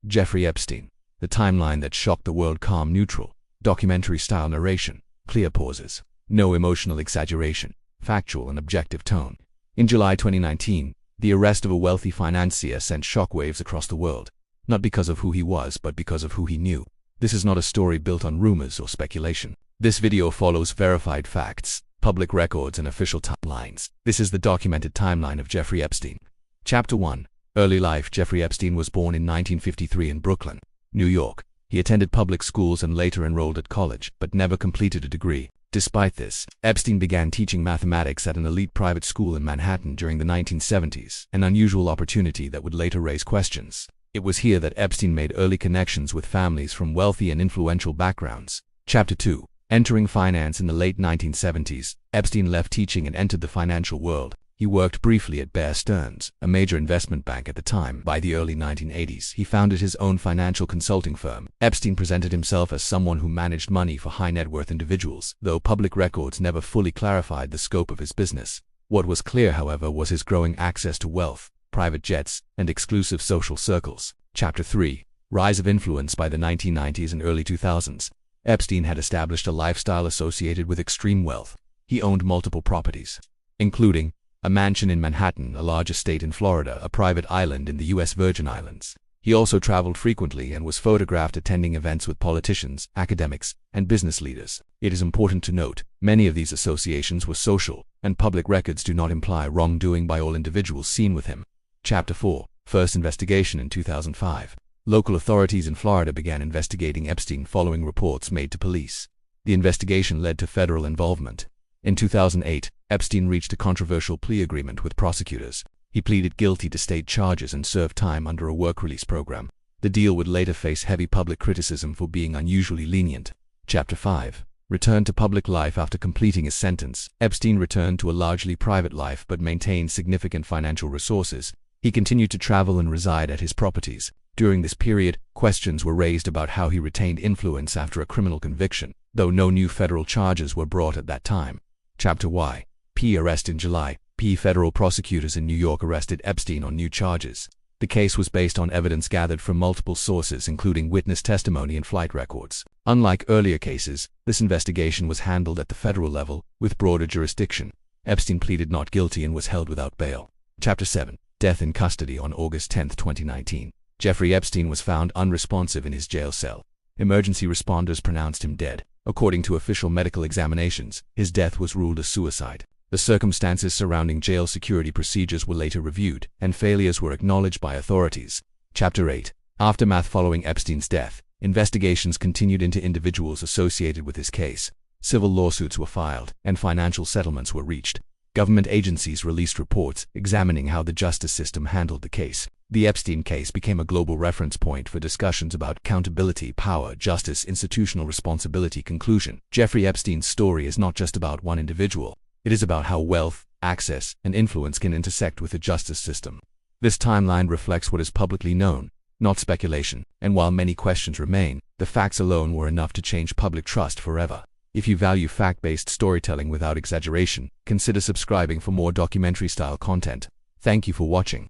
Jeffrey Epstein. The timeline that shocked the world. Calm, neutral, documentary-style narration, clear pauses, no emotional exaggeration, factual and objective tone. In July 2019, the arrest of a wealthy financier sent shockwaves across the world, not because of who he was but because of who he knew. This is not a story built on rumors or speculation. This video follows verified facts, public records and official timelines. This is the documented timeline of Jeffrey Epstein. Chapter 1. Early life. Jeffrey Epstein was born in 1953 in Brooklyn, New York. He attended public schools and later enrolled at college, but never completed a degree. Despite this, Epstein began teaching mathematics at an elite private school in Manhattan during the 1970s, an unusual opportunity that would later raise questions. It was here that Epstein made early connections with families from wealthy and influential backgrounds. Chapter 2. Entering finance. In the late 1970s, Epstein left teaching and entered the financial world. He worked briefly at Bear Stearns, a major investment bank at the time. By the early 1980s, he founded his own financial consulting firm. Epstein presented himself as someone who managed money for high-net-worth individuals, though public records never fully clarified the scope of his business. What was clear, however, was his growing access to wealth, private jets, and exclusive social circles. Chapter 3. Rise of influence. By the 1990s and early 2000s, Epstein had established a lifestyle associated with extreme wealth. He owned multiple properties, including a mansion in Manhattan, a large estate in Florida, a private island in the U.S. Virgin Islands. He also traveled frequently and was photographed attending events with politicians, academics, and business leaders. It is important to note, many of these associations were social, and public records do not imply wrongdoing by all individuals seen with him. Chapter 4. First investigation. In 2005, local authorities in Florida began investigating Epstein following reports made to police. The investigation led to federal involvement. In 2008, Epstein reached a controversial plea agreement with prosecutors. He pleaded guilty to state charges and served time under a work release program. The deal would later face heavy public criticism for being unusually lenient. Chapter 5. Return to public life. After completing his sentence, Epstein returned to a largely private life but maintained significant financial resources. He continued to travel and reside at his properties. During this period, questions were raised about how he retained influence after a criminal conviction, though no new federal charges were brought at that time. Chapter Y. Arrest. In July, federal prosecutors in New York arrested Epstein on new charges. The case was based on evidence gathered from multiple sources, including witness testimony and flight records. Unlike earlier cases, this investigation was handled at the federal level, with broader jurisdiction. Epstein pleaded not guilty and was held without bail. Chapter 7. Death in custody. On August 10, 2019, Jeffrey Epstein was found unresponsive in his jail cell. Emergency responders pronounced him dead. According to official medical examinations, his death was ruled a suicide. The circumstances surrounding jail security procedures were later reviewed, and failures were acknowledged by authorities. Chapter 8. Aftermath. Following Epstein's death, investigations continued into individuals associated with his case. Civil lawsuits were filed, and financial settlements were reached. Government agencies released reports examining how the justice system handled the case. The Epstein case became a global reference point for discussions about accountability, power, justice, institutional responsibility. Conclusion. Jeffrey Epstein's story is not just about one individual. It is about how wealth, access, and influence can intersect with the justice system. This timeline reflects what is publicly known, not speculation, and while many questions remain, the facts alone were enough to change public trust forever. If you value fact-based storytelling without exaggeration, consider subscribing for more documentary-style content. Thank you for watching.